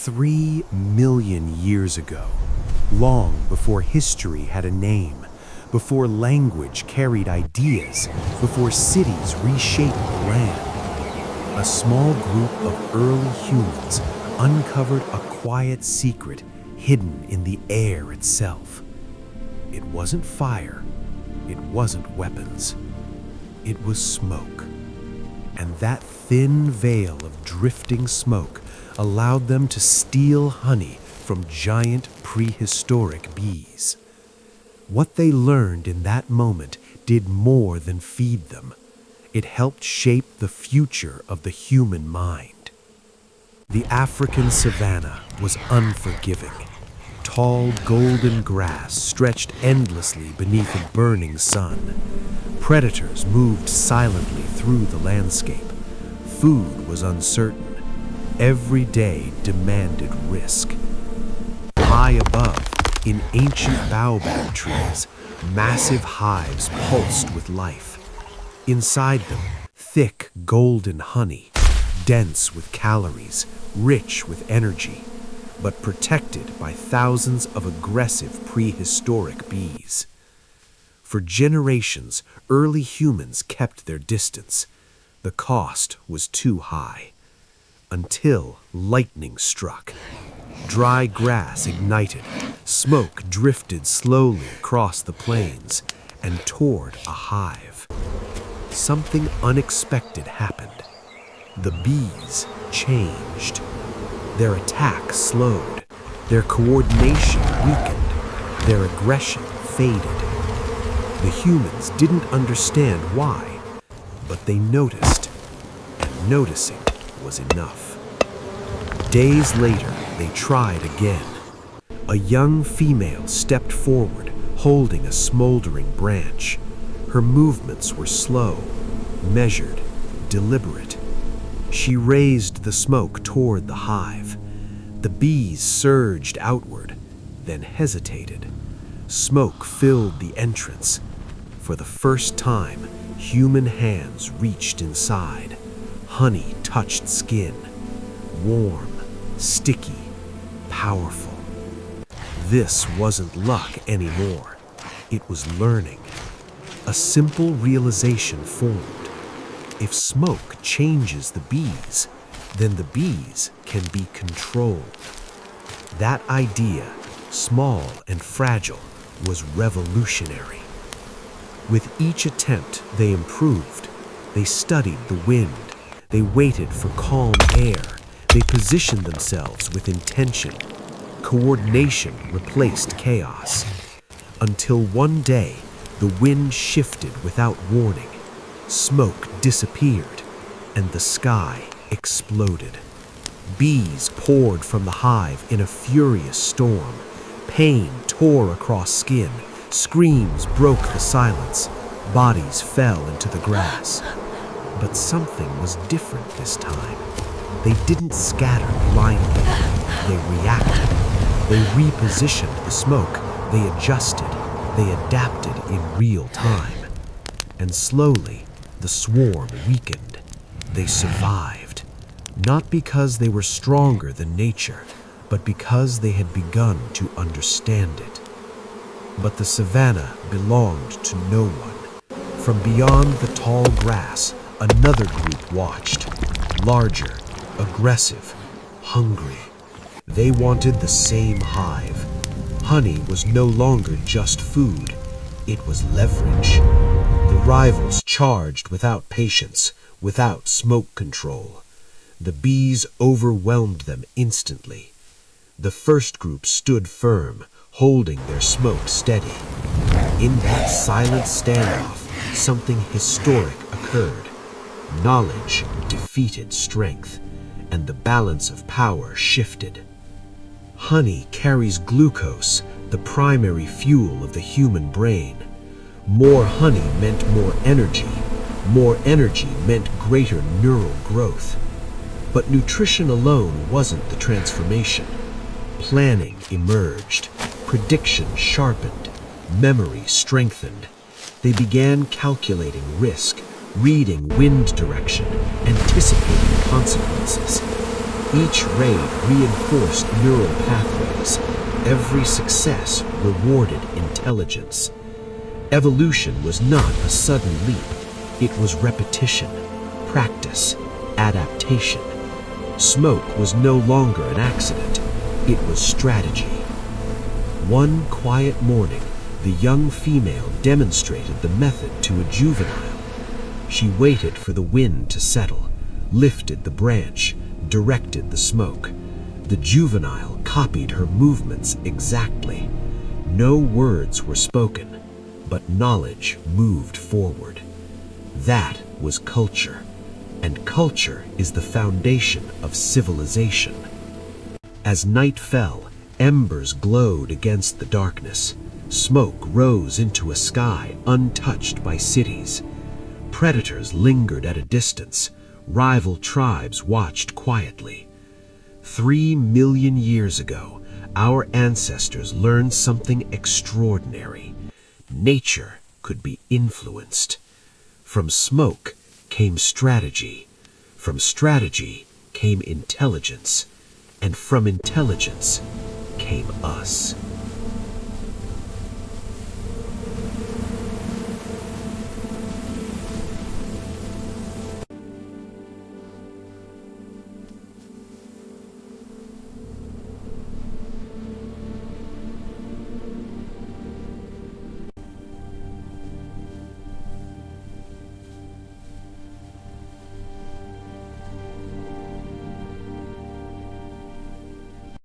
3 million years ago, long before history had a name, before language carried ideas, before cities reshaped the land, a small group of early humans uncovered a quiet secret hidden in the air itself. It wasn't fire, it wasn't weapons, it was smoke. And that thin veil of drifting smoke allowed them to steal honey from giant prehistoric bees. What they learned in that moment did more than feed them. It helped shape the future of the human mind. The African savanna was unforgiving. Tall golden grass stretched endlessly beneath a burning sun. Predators moved silently through the landscape. Food was uncertain. Every day demanded risk. High above, in ancient baobab trees, massive hives pulsed with life. Inside them, thick golden honey, dense with calories, rich with energy, but protected by thousands of aggressive prehistoric bees. For generations, early humans kept their distance. The cost was too high. Until lightning struck. Dry grass ignited, smoke drifted slowly across the plains and toward a hive. Something unexpected happened. The bees changed. Their attack slowed, their coordination weakened, their aggression faded. The humans didn't understand why, but they noticed, and noticing was enough. Days later, they tried again. A young female stepped forward, holding a smoldering branch. Her movements were slow, measured, deliberate. She raised the smoke toward the hive. The bees surged outward, then hesitated. Smoke filled the entrance. For the first time, human hands reached inside. Honey touched skin. Warm, sticky, powerful. This wasn't luck anymore. It was learning. A simple realization formed. If smoke changes the bees, then the bees can be controlled. That idea, small and fragile, was revolutionary. With each attempt, they improved. They studied the wind. They waited for calm air. They positioned themselves with intention. Coordination replaced chaos. Until one day, the wind shifted without warning. Smoke disappeared, and the sky exploded. Bees poured from the hive in a furious storm. Pain tore across skin. Screams broke the silence. Bodies fell into the grass. But something was different this time. They didn't scatter blindly. They reacted. They repositioned the smoke. They adjusted. They adapted in real time. And slowly, the swarm weakened. They survived. Not because they were stronger than nature, but because they had begun to understand it. But the savanna belonged to no one. From beyond the tall grass, another group watched. Larger, aggressive, hungry. They wanted the same hive. Honey was no longer just food. It was leverage. The rivals charged without patience, without smoke control. The bees overwhelmed them instantly. The first group stood firm, holding their smoke steady. In that silent standoff, something historic occurred. Knowledge defeated strength, and the balance of power shifted. Honey carries glucose, the primary fuel of the human brain. More honey meant more energy. More energy meant greater neural growth. But nutrition alone wasn't the transformation. Planning emerged. Prediction sharpened. Memory strengthened. They began calculating risk, reading wind direction, anticipating consequences. Each raid reinforced neural pathways. Every success rewarded intelligence. Evolution was not a sudden leap. It was repetition, practice, adaptation. Smoke was no longer an accident. It was strategy. One quiet morning, the young female demonstrated the method to a juvenile. She waited for the wind to settle, lifted the branch, directed the smoke. The juvenile copied her movements exactly. No words were spoken, but knowledge moved forward. That was culture, and culture is the foundation of civilization. As night fell, embers glowed against the darkness. Smoke rose into a sky untouched by cities. Predators lingered at a distance. Rival tribes watched quietly. 3 million years ago, our ancestors learned something extraordinary. Nature could be influenced. From smoke came strategy. From strategy came intelligence. And from intelligence came us.